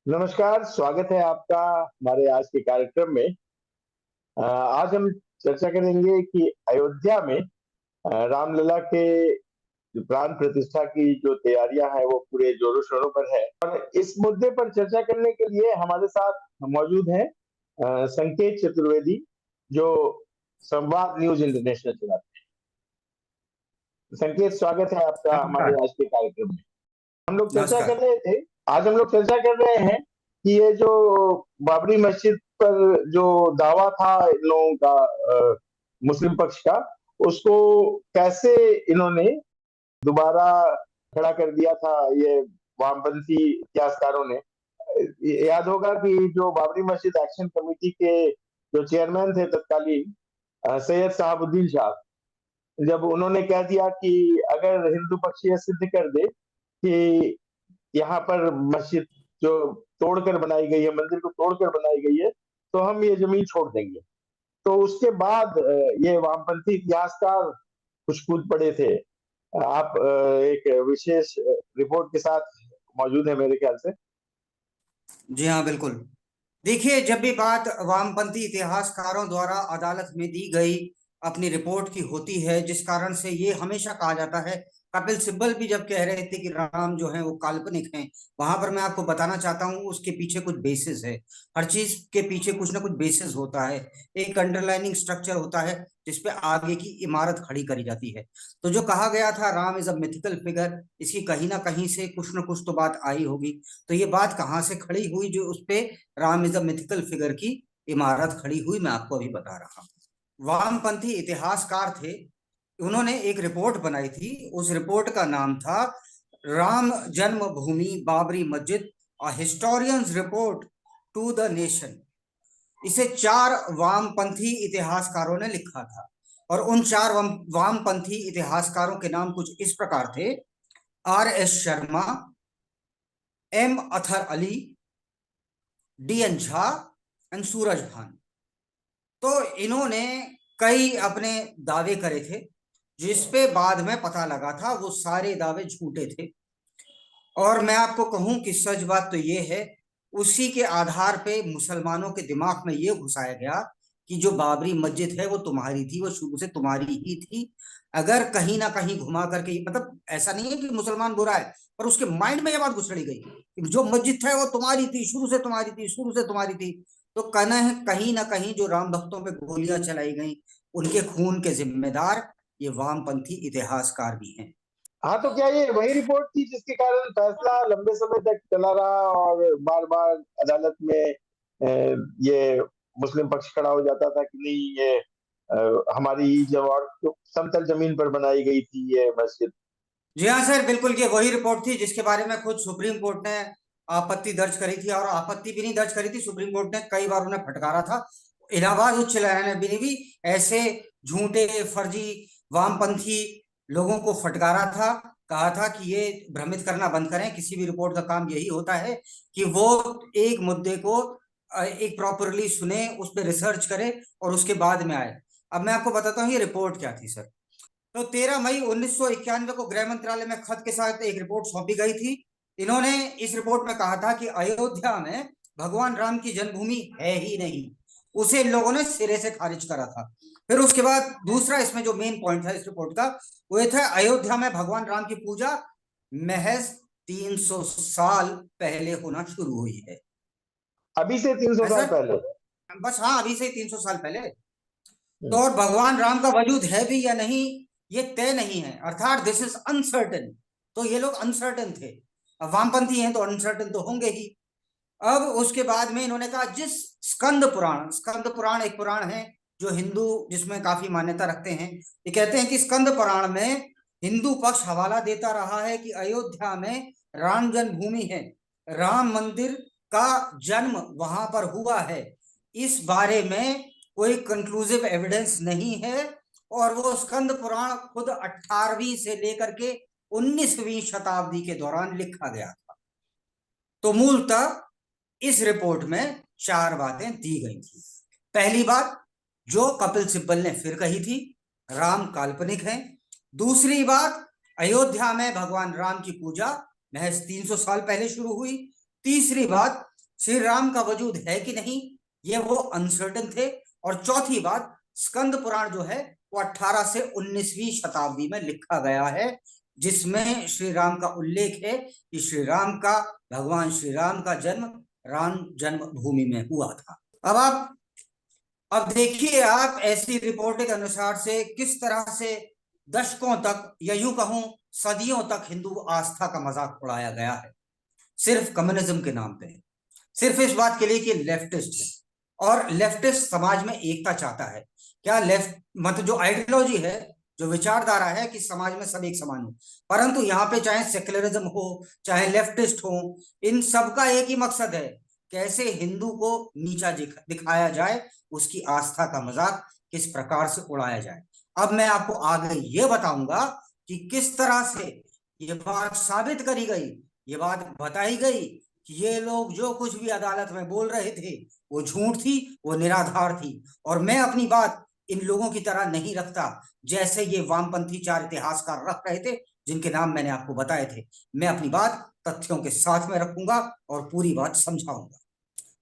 नमस्कार, स्वागत है आपका हमारे आज के कार्यक्रम में। आज हम चर्चा करेंगे कि अयोध्या में रामलला के जो प्राण प्रतिष्ठा की जो तैयारियां हैं वो पूरे जोरों शोरों पर है। और इस मुद्दे पर चर्चा करने के लिए हमारे साथ मौजूद हैं संकेत चतुर्वेदी, जो संवाद न्यूज इंटरनेशनल चलाते हैं। संकेत, स्वागत है आपका हमारे नमस्कार। आज के कार्यक्रम में। हम लोग चर्चा कर नमस्कार। रहे थे आज हम लोग चर्चा कर रहे हैं कि ये जो बाबरी मस्जिद पर जो दावा था इन लोगों का, मुस्लिम पक्ष का, उसको कैसे इन्होंने दोबारा खड़ा कर दिया था ये वामपंथी इतिहासकारों ने। याद होगा कि जो बाबरी मस्जिद एक्शन कमेटी के जो चेयरमैन थे तत्कालीन, सैयद शहाबुद्दीन शाह, जब उन्होंने कह दिया कि अगर हिंदू पक्ष ये सिद्ध कर दे कि यहाँ पर मस्जिद जो तोड़कर बनाई गई है, मंदिर को तोड़कर बनाई गई है, तो हम ये जमीन छोड़ देंगे। तो उसके बाद ये वामपंथी इतिहासकार कुछ कूद पड़े थे। आप एक विशेष रिपोर्ट के साथ मौजूद है मेरे ख्याल से। जी हाँ, बिल्कुल। देखिए, जब भी बात वामपंथी इतिहासकारों द्वारा अदालत में दी गई अपनी रिपोर्ट की होती है, जिस कारण से ये हमेशा कहा जाता है, कपिल सिब्बल भी जब कह रहे थे कि राम जो है वो काल्पनिक हैं, वहां पर मैं आपको बताना चाहता हूँ उसके पीछे कुछ बेसिस है। हर चीज के पीछे कुछ ना कुछ बेसिस होता है, एक अंडरलाइनिंग स्ट्रक्चर होता है जिसपे आगे की इमारत खड़ी करी जाती है। तो जो कहा गया था Ram is a mythical figure, इसकी कहीं ना कहीं से कुछ ना कुछ तो बात आई होगी। तो ये बात कहाँ से खड़ी हुई जो उस पे Ram is a mythical figure की इमारत खड़ी हुई, मैं आपको अभी बता रहा हूँ। वामपंथी इतिहासकार थे, उन्होंने एक रिपोर्ट बनाई थी। उस रिपोर्ट का नाम था Ram Janmabhoomi Babri Masjid, a historians report to the nation. इसे चार वामपंथी इतिहासकारों ने लिखा था, और उन चार वामपंथी इतिहासकारों के नाम कुछ इस प्रकार थे: R S Sharma, M Athar Ali, D N Jha and Suraj Bhan. तो इन्होंने कई अपने दावे करे थे, जिसपे बाद में पता लगा था वो सारे दावे झूठे थे। और मैं आपको कहूं कि सच बात तो ये है, उसी के आधार पे मुसलमानों के दिमाग में ये घुसाया गया कि जो बाबरी मस्जिद है वो तुम्हारी थी, वो शुरू से तुम्हारी ही थी। अगर कहीं ना कहीं घुमा करके, मतलब ऐसा नहीं है कि मुसलमान बुरा है, पर उसके माइंड में ये बात घुसड़ी गई कि जो मस्जिद है वो तुम्हारी थी, शुरू से तुम्हारी थी, शुरू से तुम्हारी थी। तो कहना है कहीं ना कहीं जो राम भक्तों पे गोलियां चलाई गई, उनके खून के जिम्मेदार ये वामपंथी इतिहासकार भी हैं। हाँ, तो क्या ये वही रिपोर्ट थी जिसके कारण फैसला लंबे समय तक चला रहा और बार बार अदालत में ये मुस्लिम पक्ष खड़ा हो जाता था कि नहीं, ये हमारी जब और समतल जमीन पर बनाई गई थी ये मस्जिद। जी हाँ सर, बिल्कुल ये वही रिपोर्ट थी जिसके बारे में खुद सुप्रीम कोर्ट ने आपत्ति दर्ज करी थी, और आपत्ति भी नहीं दर्ज करी थी, सुप्रीम कोर्ट ने कई बार उन्हें फटकारा था। इलाहाबाद उच्च न्यायालय ने भी ऐसे झूठे फर्जी वामपंथी लोगों को फटकारा था, कहा था कि ये भ्रमित करना बंद करें। किसी भी रिपोर्ट का काम यही होता है कि वो एक मुद्दे को एक प्रॉपरली सुने, उस पर रिसर्च करे और उसके बाद में आए। अब मैं आपको बताता हूँ ये रिपोर्ट क्या थी सर। तो 13 मई 1991 को गृह मंत्रालय में खत के साथ एक रिपोर्ट सौंपी गई थी। इन्होंने इस रिपोर्ट में कहा था कि अयोध्या में भगवान राम की जन्मभूमि है ही नहीं। उसे इन लोगों ने सिरे से खारिज करा था। फिर उसके बाद दूसरा इसमें जो मेन पॉइंट था इस रिपोर्ट का, वो ये था अयोध्या में भगवान राम की पूजा महज 300 साल पहले होना शुरू हुई है। अभी से 300 ऐसा साल पहले? बस, हाँ, अभी से 300 साल पहले। तो हम्म। और भगवान राम का वजूद है भी या नहीं, ये तय नहीं है, अर्थात दिस इज अनसर्टेन। तो ये लोग अनसर्टेन थे। अब वामपंथी हैं तो अनसर्टेन तो होंगे ही। अब उसके बाद में इन्होंने कहा जिस स्कंद पुराण एक पुराण है जो हिंदू, जिसमें काफी मान्यता रखते हैं। ये कहते हैं कि स्कंद पुराण में हिंदू पक्ष हवाला देता रहा है कि अयोध्या में राम जन्मभूमि है, राम मंदिर का जन्म वहां पर हुआ है। इस बारे में कोई कंक्लूसिव एविडेंस नहीं है। और वो स्कंद पुराण खुद 18वीं से लेकर के 19वीं शताब्दी के दौरान लिखा गया था। तो मूलतः इस रिपोर्ट में चार बातें दी गई थी। पहली बात, जो कपिल सिब्बल ने फिर कही थी, राम काल्पनिक है। दूसरी बात, अयोध्या में भगवान राम की पूजा महज 300 साल पहले शुरू हुई। तीसरी बात, श्री राम का वजूद है कि नहीं, ये वो अनसर्टन थे। और चौथी बात, स्कंद पुराण जो है वो 18 से 19वीं शताब्दी में लिखा गया है, जिसमें श्री राम का उल्लेख है कि श्री राम का, भगवान श्री राम का जन्म राम जन्मभूमि में हुआ था। अब देखिए आप, ऐसी रिपोर्ट के अनुसार से किस तरह से दशकों तक या यूं कहूं सदियों तक हिंदू आस्था का मजाक उड़ाया गया है, सिर्फ कम्युनिज्म के नाम पे, सिर्फ इस बात के लिए कि लेफ्टिस्ट है और लेफ्टिस्ट समाज में एकता चाहता है। क्या लेफ्ट मतलब जो आइडियोलॉजी है, जो विचारधारा है कि समाज में सब एक समान हो, परंतु यहाँ पे चाहे सेक्युलरिज्म हो चाहे लेफ्टिस्ट हो, इन सबका एक ही मकसद है, कैसे हिंदू को नीचा दिखाया जाए, उसकी आस्था का मजाक किस प्रकार से उड़ाया जाए। अब मैं आपको आगे ये बताऊंगा कि किस तरह से ये बात साबित करी गई, ये बात बताई गई कि ये लोग जो कुछ भी अदालत में बोल रहे थे वो झूठ थी, वो निराधार थी। और मैं अपनी बात इन लोगों की तरह नहीं रखता जैसे ये वामपंथी 4 इतिहासकार रख रहे थे, जिनके नाम मैंने आपको बताए थे। मैं अपनी बात तथ्यों के साथ में रखूंगा और पूरी बात समझाऊंगा।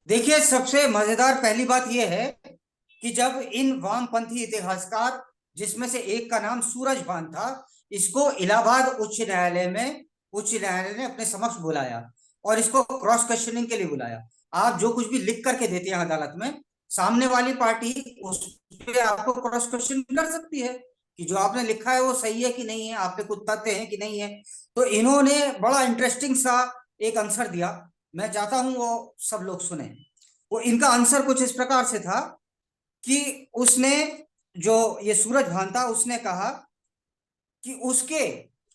देखिए, सबसे मजेदार पहली बात यह है कि जब इन वामपंथी इतिहासकार, जिसमें से एक का नाम सूरजभान था, इसको इलाहाबाद उच्च न्यायालय ने अपने समक्ष बुलाया और इसको क्रॉस क्वेश्चनिंग के लिए बुलाया। आप जो कुछ भी लिख करके देते हैं अदालत में, सामने वाली पार्टी उस पे आपको क्रॉस क्वेश्चन कर सकती है कि जो आपने लिखा है वो सही है कि नहीं है, आप पे कुछ तथ्य है कि नहीं है। तो इन्होंने बड़ा इंटरेस्टिंग सा एक आंसर दिया, मैं चाहता हूं वो सब लोग सुने। वो इनका आंसर कुछ इस प्रकार से था कि उसने, जो ये सूरजभान था, उसने कहा कि उसके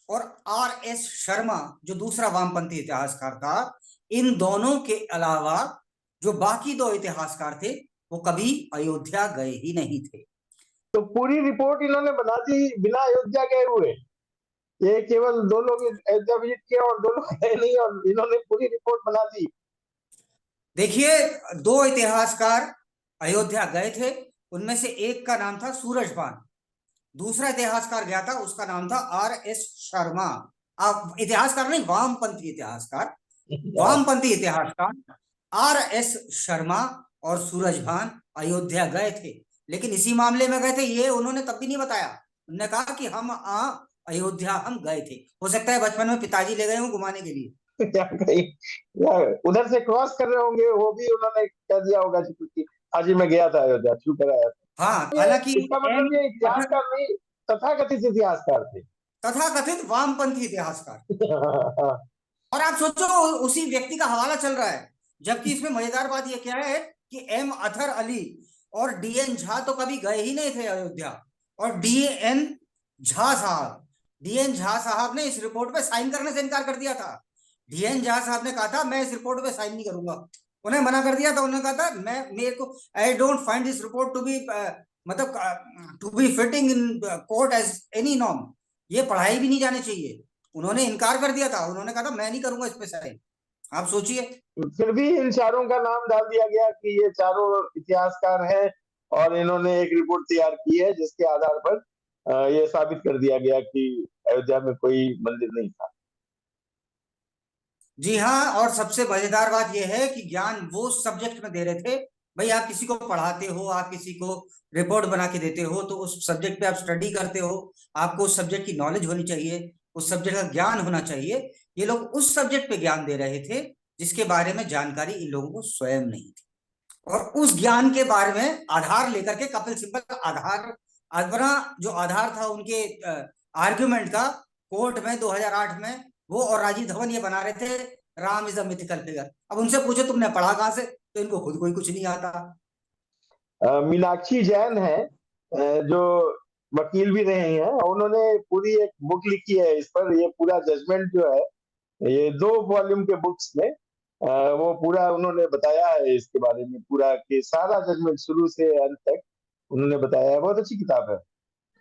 और RS शर्मा, जो दूसरा वामपंथी इतिहासकार था, इन दोनों के अलावा जो बाकी 2 इतिहासकार थे वो कभी अयोध्या गए ही नहीं थे। तो पूरी रिपोर्ट इन्होंने बना दी बिना अयोध्या गए हुए। ये केवल 2 लोग अयोध्या विजिट किया और 2 लोग गए नहीं, और इन्होंने पूरी रिपोर्ट बना दी। देखिए, 2 इतिहासकार अयोध्या गए थे, उनमें से एक का नाम था सूरजभान, दूसरा इतिहासकार गया था, उसका नाम था RS शर्मा। आप इतिहासकार नहीं, वामपंथी इतिहासकार, वामपंथी इतिहासकार RS शर्मा और सूरजभान अयोध्या गए थे, लेकिन इसी मामले में गए थे ये उन्होंने तब भी नहीं बताया। उन्होंने कहा कि हम अयोध्या हम गए थे, हो सकता है बचपन में पिताजी ले गए हों घुमाने के लिए, या कहीं या उधर से क्रॉस कर रहे होंगे, वो भी उन्होंने कह दिया होगा कि हाँ जी मैं गया था अयोध्या, छू कर आया हाँ। था। ये हालांकि इसका मतलब ये इतिहासकार नहीं, तथाकथित इतिहासकार थे। तथाकथित वामपंथी इतिहासकार। और आप सोचो, उसी व्यक्ति का हवाला चल रहा है, जबकि इसमें मजेदार बात यह क्या है कि M अतहर अली और DN झा तो कभी गए ही नहीं थे अयोध्या। और DN झा साहब ने इस रिपोर्ट पे साइन करने से इनकार कर दिया था। DN झा साहब ने कहा था मैं इस रिपोर्ट पे साइन नहीं करूंगा, उन्हें मना कर दिया था। उन्होंने कहा था मैं मेरे को I don't find this report to be मतलब to be fitting in court as any norm, ये पढ़ाई भी नहीं जानी चाहिए। उन्होंने इनकार कर दिया था, उन्होंने कहा था मैं नहीं करूंगा इस पे साइन। आप सोचिए। फिर भी इन चारों का नाम डाल दिया गया कि ये चारों इतिहासकार हैं, और इन्होंने एक रिपोर्ट तैयार की है जिसके आधार पर ये साबित कर दिया गया कि अयोध्या में कोई मंदिर नहीं था। जी हाँ, और सबसे मजेदार बात यह है कि ज्ञान वो सब्जेक्ट में दे रहे थे। भाई, आप किसी को पढ़ाते हो, आप किसी को रिपोर्ट बना के देते हो, तो उस सब्जेक्ट पे आप स्टडी करते हो, आपको उस सब्जेक्ट की नॉलेज होनी चाहिए, उस सब्जेक्ट का ज्ञान होना चाहिए। ये लोग उस सब्जेक्ट पे ज्ञान दे रहे थे जिसके बारे में जानकारी इन लोगों को स्वयं नहीं थी। और उस ज्ञान के बारे में आधार लेकर के कपिल सिब्बल आधार अपना जो आधार था उनके आर्ग्यूमेंट का, कोर्ट में 2008 में वो और राजीव धवन ये बना रहे थे Ram is a mythical figure. अब उनसे पूछो तुमने पढ़ा कहां से, तो इनको खुद कोई कुछ नहीं आता। मीनाक्षी जैन है, जो वकील भी रहे हैं, और उन्होंने पूरी एक बुक लिखी है इस पर। ये पूरा जजमेंट जो है, ये 2 वॉल्यूम के बुक्स में वो पूरा उन्होंने बताया है इसके बारे में, पूरा कि सारा जजमेंट शुरू से अंत तक उन्होंने बताया है। बहुत अच्छी किताब है।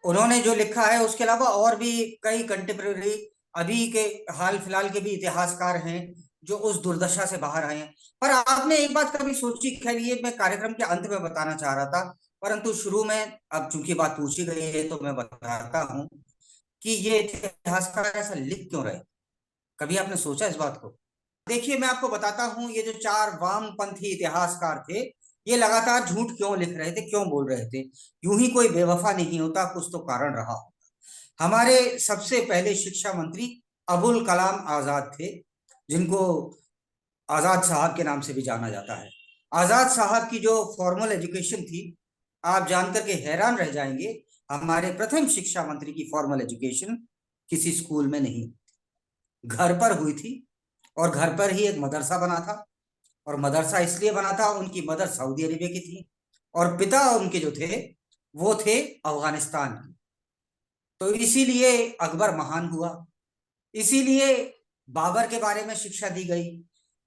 उन्होंने जो लिखा है उसके अलावा और भी कई कंटेम्प्रेरी, अभी के हाल फिलहाल के भी इतिहासकार हैं जो उस दुर्दशा से बाहर आए हैं। पर आपने एक बात कभी सोची? खैर, ये मैं कार्यक्रम के अंत में बताना चाह रहा था, परंतु शुरू में अब चूंकि बात पूछी गई है तो मैं बताता हूँ कि ये इतिहासकार ऐसा लिख क्यों रहे। कभी आपने सोचा इस बात को? देखिए मैं आपको बताता हूं, ये जो चार वामपंथी इतिहासकार थे, ये लगातार झूठ क्यों लिख रहे थे, क्यों बोल रहे थे। यूं ही कोई बेवफा नहीं होता, कुछ तो कारण रहा होगा। हमारे सबसे पहले शिक्षा मंत्री अबुल कलाम आजाद थे, जिनको आजाद साहब के नाम से भी जाना जाता है। आजाद साहब की जो फॉर्मल एजुकेशन थी, आप जानकर के हैरान रह जाएंगे, हमारे प्रथम शिक्षा मंत्री की फॉर्मल एजुकेशन किसी स्कूल में नहीं, घर पर हुई थी। और घर पर ही एक मदरसा बना था, और मदरसा इसलिए बना था, उनकी मदर सऊदी अरेबिया की थी और पिता उनके जो थे वो थे अफगानिस्तान के। तो इसीलिए अकबर महान हुआ, इसीलिए बाबर के बारे में शिक्षा दी गई।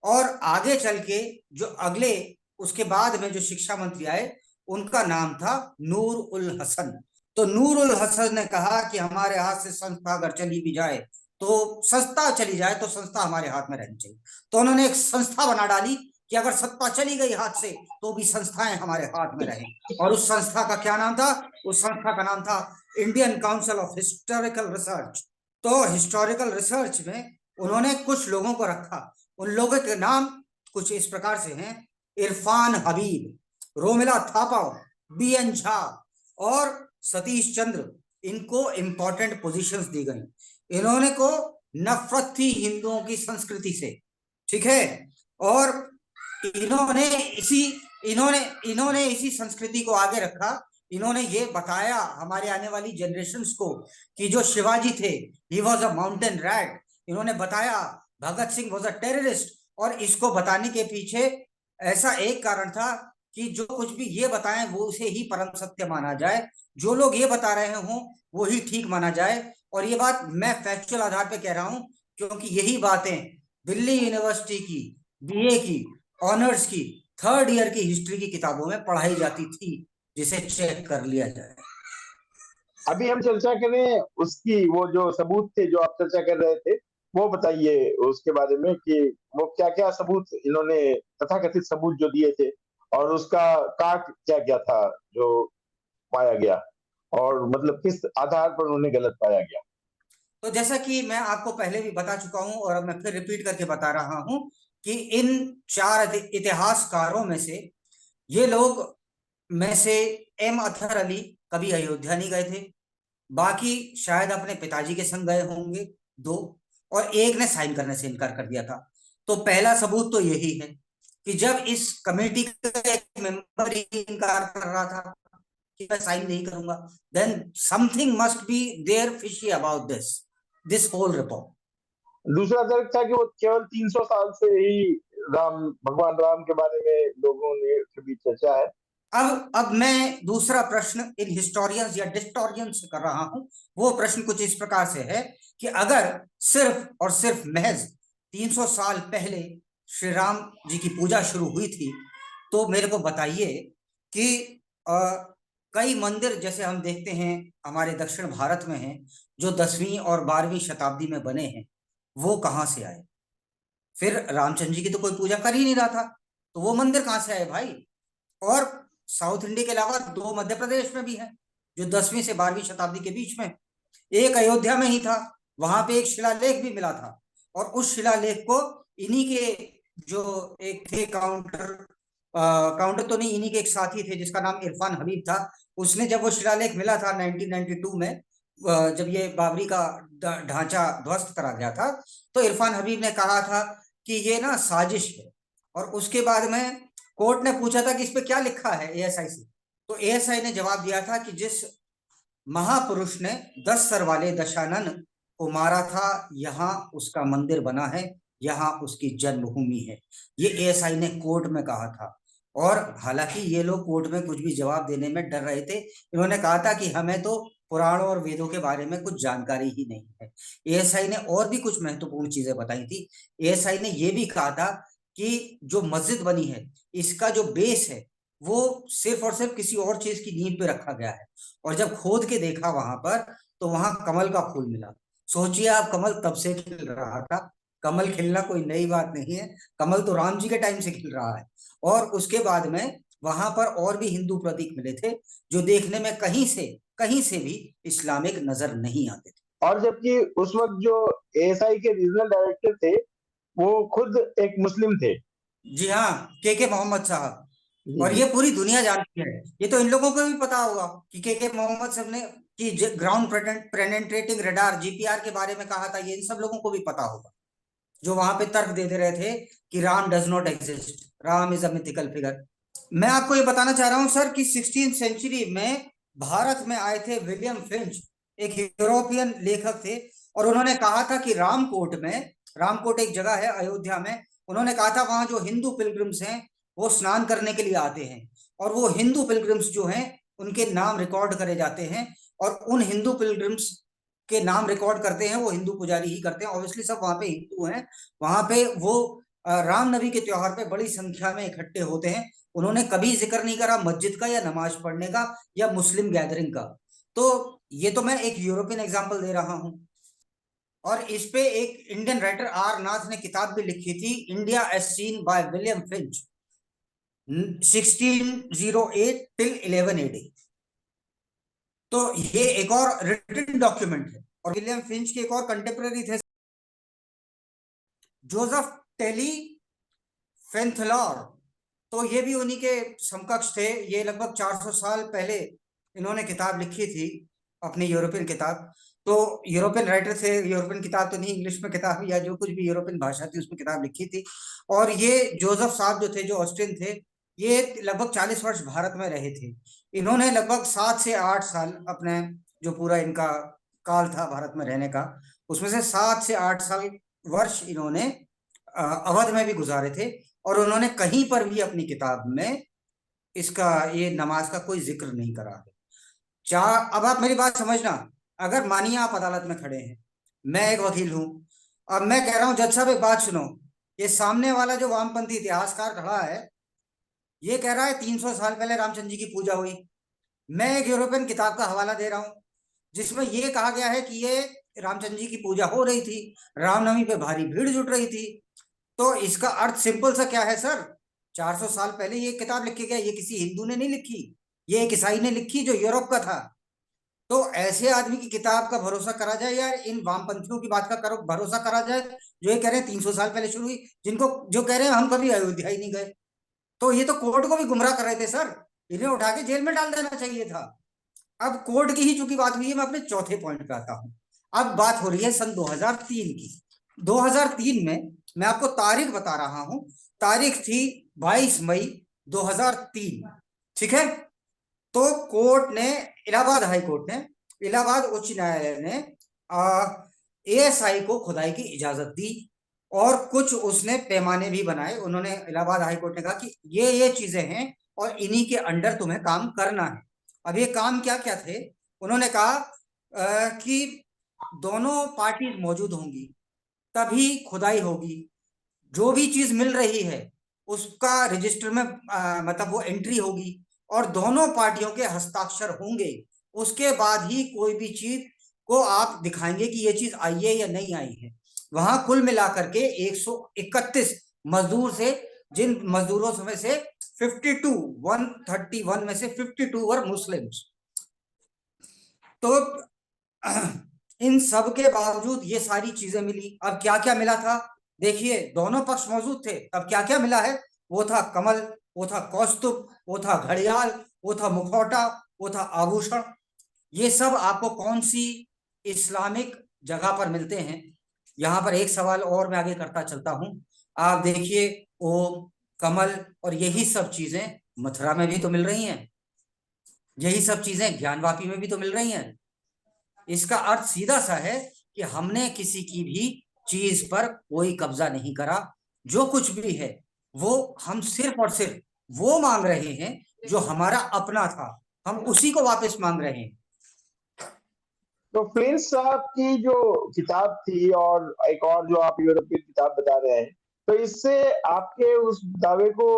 और आगे चल के जो अगले, उसके बाद में जो शिक्षा मंत्री आए, उनका नाम था नूर उल हसन। तो नूर उल हसन ने कहा कि हमारे हाथ से संस्था अगर चली भी जाए, तो संस्था चली जाए तो संस्था हमारे हाथ में रहनी चाहिए। तो उन्होंने एक संस्था बना डाली कि अगर सत्ता चली गई हाथ से तो भी संस्थाएं हमारे हाथ में रहें। और उस संस्था का क्या नाम था? उस संस्था का नाम था Indian council of historical research. तो हिस्टोरिकल रिसर्च में उन्होंने कुछ लोगों को रखा। उन लोगों के नाम कुछ इस प्रकार से हैं: इरफान हबीब, रोमिला थापा, बी एन झा और सतीश चंद्र। इनको इंपॉर्टेंट पोजीशंस दी गई। इन्होंने को नफरत थी हिंदुओं की संस्कृति से, ठीक है। और इन्होंने इसी इन्होंने इन्होंने इसी संस्कृति को आगे रखा। इन्होंने ये बताया हमारे आने वाली जनरेशन्स को कि जो शिवाजी थे, he was a mountain rat. इन्होंने बताया Bhagat Singh was a terrorist. और इसको बताने के पीछे ऐसा एक कारण था कि जो कुछ भी ये बताएं वो उसे ही परम सत्य माना जाए, जो लोग ये बता रहे हों वो ही ठीक माना जाए। और ये बात मैं फैक्चुअल आधार पे कह रहा हूं, क्योंकि यही बातें दिल्ली यूनिवर्सिटी की बीए की ऑनर्स की थर्ड ईयर की हिस्ट्री की किताबों में पढ़ाई जाती थी, जिसे चेक कर लिया जाए। अभी हम चर्चा करें उसकी, वो जो सबूत थे जो आप चर्चा कर रहे थे, वो बताइए उसके बारे में कि वो क्या क्या सबूत इन्होंने, तथाकथित सबूत जो दिए थे, और उसका काट क्या क्या था जो पाया गया, और मतलब किस आधार पर उन्हें गलत पाया गया। तो जैसा कि मैं आपको पहले भी बता चुका हूं और अब मैं फिर रिपीट करके बता रहा हूं कि इन चार इतिहासकारों में से, ये लोग में से एम अतहर अली कभी अयोध्या नहीं गए थे। बाकी शायद अपने पिताजी के संग गए होंगे, दो। और एक ने साइन करने से इनकार कर दिया था। तो पहला सबूत तो यही है कि जब इस कमेटी का एक मेंबर ही इनकार कर रहा था कि मैं साइन नहीं करूंगा, then something must be there fishy about this whole report. दूसरा तर्क था कि वो केवल 300 साल से ही भगवान राम के बारे में लोगों ने के बीच चर्चा है। अब मैं दूसरा प्रश्न इन हिस्टोरियंस या डिस्टोरियंस से कर रहा हूं। वो प्रश्न कुछ इस प्रकार से है कि अगर सिर्फ और सिर्फ महज 300 साल पहले श्री राम जी की पूजा शुरू हुई थी, तो मेरे को बताइए कि कई मंदिर जैसे हम देखते हैं हमारे दक्षिण भारत में हैं, जो 10वीं और 12वीं शताब्दी में बने हैं, वो कहां से आए? फिर रामचंद्र जी की तो कोई पूजा कर ही नहीं रहा था, तो वो मंदिर कहां से आए भाई? और साउथ इंडिया के अलावा दो मध्य प्रदेश में भी हैं, जो 10वीं से 12वीं शताब्दी के बीच में। एक अयोध्या में ही था, वहां पे एक शिलालेख भी मिला था। और उस शिलालेख को इन्हीं के जो एक थे काउंटर तो नहीं, इन्हीं के एक साथी थे जिसका नाम इरफान हबीब था। उसने जब वो शिलालेख मिला था 1992 में, जब ये बाबरी का ढांचा ध्वस्त करा गया था, तो इरफान हबीब ने कहा था कि ये ना साजिश है। और उसके बाद में कोर्ट ने पूछा था कि इस पे क्या लिखा है एएसआई से, तो एएसआई ने जवाब दिया था कि जिस महापुरुष ने 10 सर वाले दशानन को मारा था, यहाँ उसका मंदिर बना है, यहाँ उसकी जन्मभूमि है। ये एएसआई ने कोर्ट में कहा था। और हालांकि ये लोग कोर्ट में कुछ भी जवाब देने में डर रहे थे। इन्होंने कहा था कि हमें तो पुराणों और वेदों के बारे में कुछ जानकारी ही नहीं है। एएसआई ने और भी कुछ महत्वपूर्ण चीजें बताई थी। एएसआई ने यह भी कहा था कि जो मस्जिद बनी है, इसका जो बेस है, वो सिर्फ और सिर्फ किसी और चीज की नींव पे रखा गया है। और जब खोद के देखा वहां पर, तो वहां कमल का फूल मिला। सोचिए आप, कमल तब से खिल रहा था। कमल खिलना कोई नई बात नहीं है, कमल तो राम जी के टाइम से खिल रहा है। और उसके बाद में वहां पर और भी हिंदू प्रतीक मिले थे, जो देखने में कहीं से भी इस्लामिक नजर नहीं आते थे। और जबकि उस वक्त जो एएसआई के रीजनल डायरेक्टर थे, वो खुद एक मुस्लिम थे। जी हाँ, के मोहम्मद साहब। जी और जी। ये पूरी दुनिया जानती है, ये तो इन लोगों को भी पता होगा कि के मोहम्मद साहब ने कि ग्राउंड पेनेट्रेटिंग रडार जीपीआर के बारे में कहा था, ये इन सब लोगों को भी पता होगा, जो वहां पे तर्क दे रहे थे कि Ram does not exist, Ram is a mythical figure. मैं आपको ये बताना चाह रहा हूं सर कि 16th सेंचुरी में भारत में आए थे विलियम फिंच, एक यूरोपियन लेखक थे, और उन्होंने कहा था कि रामकोट में, रामकोट एक जगह है अयोध्या में, उन्होंने कहा था वहां जो हिंदू पिलग्रिम्स हैं वो स्नान करने के लिए आते हैं, और वो हिंदू पिलग्रिम्स जो हैं उनके नाम रिकॉर्ड करे जाते हैं, और उन हिंदू पिलग्रिम्स के नाम रिकॉर्ड करते हैं वो हिंदू पुजारी ही करते हैं, ऑब्वियसली सब वहां पे हिंदू हैं। वहां पे वो राम नबी के त्योहार पे बड़ी संख्या में इकट्ठे होते हैं। उन्होंने कभी जिक्र नहीं करा मस्जिद का या नमाज पढ़ने का या मुस्लिम गैदरिंग का। तो ये तो मैं एक यूरोपियन एग्जांपल दे रहा हूं। और इस पे एक इंडियन राइटर आर नाथ ने किताब भी लिखी थी, India as seen by William Finch, 1608 till 11 AD। तो ये एक और रिटन डॉक्यूमेंट है। और विलियम फिंच के एक और कंटेम्पररी थे, जोसेफ टेली फेंथलॉर, तो ये भी उन्हीं के समकक्ष थे। ये लगभग 400 साल पहले इन्होंने किताब लिखी थी, अपनी यूरोपियन किताब। तो यूरोपियन राइटर थे, यूरोपियन किताब तो नहीं, इंग्लिश में किताब या जो कुछ भी यूरोपियन भाषा थी उसमें किताब लिखी थी। और ये जोसेफ साहब जो थे, जो ऑस्ट्रियन थे, ये लगभग 40 वर्ष भारत में रहे थे। इन्होंने लगभग 7 से 8 साल अपने, जो पूरा इनका काल था भारत में रहने का, उसमें से 7 से 8 साल वर्ष इन्होंने अवध में भी गुजारे थे। और उन्होंने कहीं पर भी अपनी किताब में इसका, ये नमाज का कोई जिक्र नहीं करा है। चार, अब आप मेरी बात समझना, अगर मानिए आप अदालत में खड़े हैं, मैं एक वकील हूं, अब मैं कह रहा हूं जज साहब एक बात सुनो, ये सामने वाला जो वामपंथी इतिहासकार खड़ा है, ये कह रहा है 300 साल पहले रामचंद्र जी की पूजा हुई। मैं एक यूरोपियन किताब का हवाला दे रहा हूं जिसमें ये कहा गया है कि ये रामचंद्र जी की पूजा हो रही थी, रामनवमी पे भारी भीड़ जुट रही थी। तो इसका अर्थ सिंपल सा क्या है सर, 400 साल पहले ये किताब लिखी गई, ये किसी हिंदू ने नहीं लिखी, ये एक ईसाई ने लिखी जो यूरोप का था। तो ऐसे आदमी की किताब का भरोसा करा जाए या इन वामपंथियों की बात का करो भरोसा करा जाए, जो ये कह रहे हैं 300 साल पहले शुरू हुई, जिनको जो कह रहे हैं हम कभी अयोध्या ही नहीं गए। तो ये तो कोर्ट को भी गुमराह कर रहे थे सर, इन्हें उठा के जेल में डाल देना चाहिए था। अब कोर्ट की ही चूंकि बात हुई है, मैं अपने चौथे पॉइंट पे आता हूं। अब बात हो रही है सन 2003 की। 2003 में मैं आपको तारीख बता रहा हूं, तारीख थी 22 मई 2003। ठीक है। तो कोर्ट ने, इलाहाबाद हाई कोर्ट ने, इलाहाबाद उच्च न्यायालय ने एएसआई को खुदाई की इजाजत दी, और कुछ उसने पैमाने भी बनाए। उन्होंने, इलाहाबाद हाई कोर्ट ने कहा कि ये चीजें हैं और इन्हीं के अंडर तुम्हें काम करना है। अब ये काम क्या क्या थे, उन्होंने कहा कि दोनों पार्टी मौजूद होंगी तभी खुदाई होगी, जो भी चीज मिल रही है उसका रजिस्टर में मतलब वो एंट्री होगी, और दोनों पार्टियों के हस्ताक्षर होंगे, उसके बाद ही कोई भी चीज को आप दिखाएंगे कि ये चीज आई है या नहीं आई है। वहां कुल मिलाकर के 131 मजदूर से, जिन मजदूरों में से 52, 131 में से 52 वर मुस्लिम्स। तो इन सब के बावजूद ये सारी चीजें मिली। अब क्या क्या मिला था, देखिए दोनों पक्ष मौजूद थे, तब क्या क्या मिला है, वो था कमल, वो था कौस्तुभ, वो था घड़ियाल, वो था मुखौटा, वो था आभूषण। ये सब आपको कौन सी इस्लामिक जगह पर मिलते हैं। यहां पर एक सवाल और मैं आगे करता चलता हूं। आप देखिए, ओम, कमल और यही सब चीजें मथुरा में भी तो मिल रही हैं, यही सब चीजें ज्ञानवापी में भी तो मिल रही हैं। इसका अर्थ सीधा सा है कि हमने किसी की भी चीज पर कोई कब्जा नहीं करा। जो कुछ भी है वो हम सिर्फ और सिर्फ वो मांग रहे हैं जो हमारा अपना था, हम उसी को वापस मांग रहे हैं। तो फिंच साहब की जो किताब थी और एक और जो आप यूरोपियन किताब बता रहे हैं, तो इससे आपके उस दावे को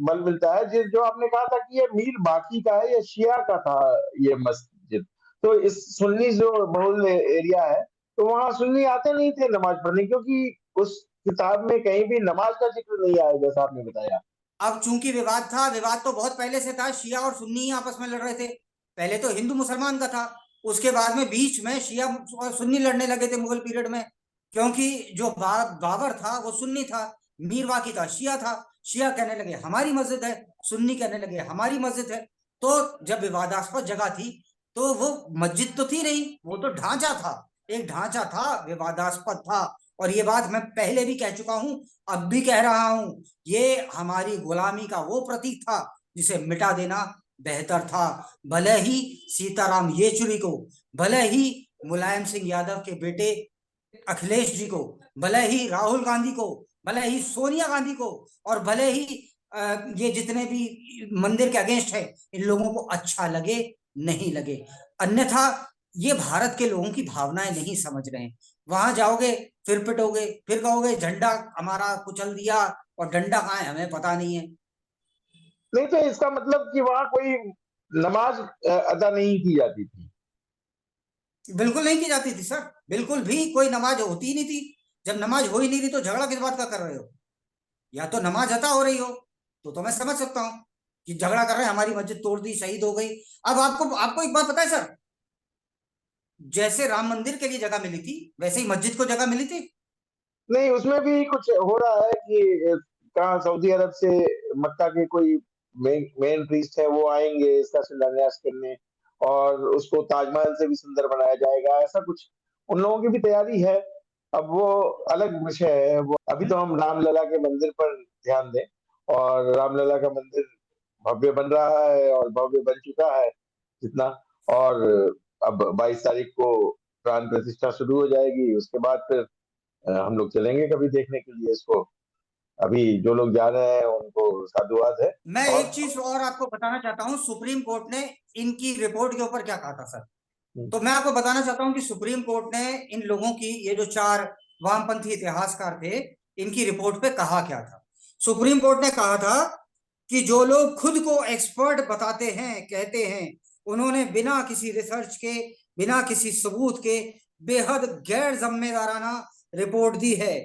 बल मिलता है जिस जो आपने कहा था कि ये मीर बाकी का है या शिया का था ये मस्जिद। तो इस सुन्नी जो बहुल एरिया है, तो वहां सुन्नी आते नहीं थे नमाज पढ़ने, क्योंकि उस किताब में कहीं भी नमाज का जिक्र नहीं आया जैसा आपने बताया। अब चूंकि विवाद था, विवाद तो बहुत पहले से था, शिया और सुन्नी ही आपस में लड़ रहे थे। पहले तो हिंदू मुसलमान का था, उसके बाद में बीच में शिया और सुन्नी लड़ने लगे थे मुगल पीरियड में। क्योंकि जो बाबर था वो सुन्नी था, मीरवाकी था शिया था। शिया कहने लगे हमारी मस्जिद है, सुन्नी कहने लगे हमारी मस्जिद है। तो जब विवादास्पद जगह थी तो वो मस्जिद तो थी नहीं, वो तो ढांचा था, एक ढांचा था, विवादास्पद था। और ये बात मैं पहले भी कह चुका हूं, अब भी कह रहा हूं, ये हमारी गुलामी का वो प्रतीक था जिसे मिटा देना बेहतर था। भले ही सीताराम येचुरी को, भले ही मुलायम सिंह यादव के बेटे अखिलेश जी को, भले ही राहुल गांधी को, भले ही सोनिया गांधी को, और भले ही ये जितने भी मंदिर के अगेंस्ट है, इन लोगों को अच्छा लगे नहीं लगे, अन्यथा ये भारत के लोगों की भावनाएं नहीं समझ रहे हैं। वहां जाओगे फिर पिटोगे, फिर कहोगे झंडा हमारा कुचल दिया, और डंडा कहाँ है हमें पता नहीं है। नहीं तो इसका मतलब कि वहां कोई नमाज अदा नहीं की जाती थी? बिल्कुल नहीं की जाती थी सर, बिल्कुल भी कोई नमाज होती ही नहीं थी। जब नमाज हो ही नहीं रही तो झगड़ा किस बात का कर रहे हो? या तो नमाज अता हो रही हो तो मैं समझ सकता हूँ कि झगड़ा कर रहे हैं, हमारी मस्जिद तोड़ दी, शहीद हो गई। अब आपको आपको एक बात पता है सर, जैसे राम मंदिर के लिए जगह मिली थी वैसे ही मस्जिद को जगह मिली थी। नहीं, उसमें भी कुछ हो रहा है कि कहा सऊदी अरब से मक्का के कोई मेन प्रीस्ट है, वो आएंगे इसका शिलान्यास करने, और उसको ताजमहल से भी सुंदर बनाया जाएगा, ऐसा कुछ उन लोगों की भी तैयारी है। अब वो अलग विषय है। वो अभी तो हम रामलला के मंदिर पर ध्यान दें, और रामलला का मंदिर भव्य बन रहा है और भव्य बन चुका है जितना। और अब 22 तारीख को प्राण प्रतिष्ठा शुरू हो जाएगी, उसके बाद फिर हम लोग चलेंगे कभी देखने के लिए इसको। अभी जो लोग जा रहे हैं उनको साधुवाद है। मैं और एक चीज और आपको बताना चाहता हूँ, सुप्रीम कोर्ट ने इनकी रिपोर्ट के ऊपर क्या कहा था सर। तो मैं आपको बताना चाहता हूं कि सुप्रीम कोर्ट ने इन लोगों की, ये जो 4 वामपंथी इतिहासकार थे, इनकी रिपोर्ट पे कहा क्या था। सुप्रीम कोर्ट ने कहा था कि जो लोग खुद को एक्सपर्ट बताते हैं, कहते हैं, उन्होंने बिना किसी रिसर्च के, बिना किसी सबूत के बेहद गैर जिम्मेदाराना रिपोर्ट दी है।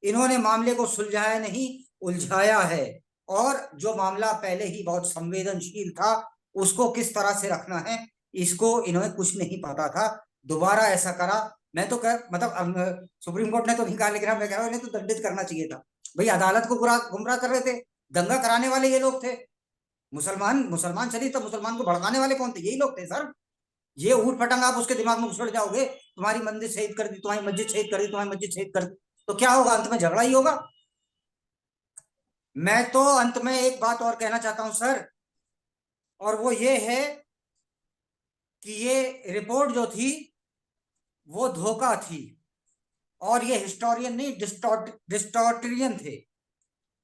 इन्होंने मामले को सुलझाया नहीं, उलझाया है। और जो मामला पहले ही बहुत संवेदनशील था उसको किस तरह से रखना है, इसको इन्होंने कुछ नहीं पता था, दोबारा ऐसा करा। मैं तो कह मतलब सुप्रीम कोर्ट ने तो नहीं कहा, लेकिन मैं कह रहा हूँ इन्हें तो दंडित करना चाहिए था। भाई अदालत को गुमराह कर रहे थे, दंगा कराने वाले ये लोग थे। मुसलमान मुसलमान चली तो मुसलमान को भड़काने वाले कौन थे? यही लोग थे सर। ये ऊट पटंग आप उसके दिमाग में घुसड़ जाओगे, तुम्हारी मंदिर शहीद कर दी, तुम्हारी मस्जिद शहीद कर दी, तुम्हारी मस्जिद शहीद कर दी, तो क्या होगा? अंत में झगड़ा ही होगा। मैं तो अंत में एक बात और कहना चाहता हूं सर, और वो ये है कि ये रिपोर्ट जो थी वो धोखा थी, और ये हिस्टोरियन नहीं, डिस्टॉर्टियन थे।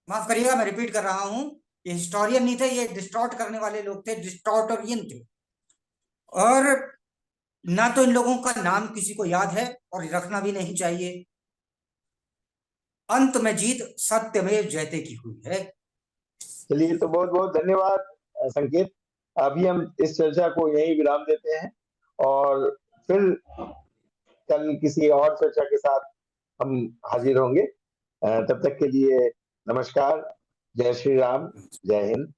माफ करिएगा मैं रिपीट कर रहा हूं, ये हिस्टोरियन नहीं थे, ये डिस्टॉर्ट करने वाले लोग थे, डिस्टॉर्टरियन थे। और ना तो इन लोगों का नाम किसी को याद है और रखना भी नहीं चाहिए। अंत में जीत सत्यमेव जयते की हुई है। चलिए, तो बहुत बहुत धन्यवाद संकेत। अभी हम इस चर्चा को यहीं विराम देते हैं, और फिर कल किसी और चर्चा के साथ हम हाजिर होंगे। तब तक के लिए नमस्कार। जय श्री राम। जय हिंद।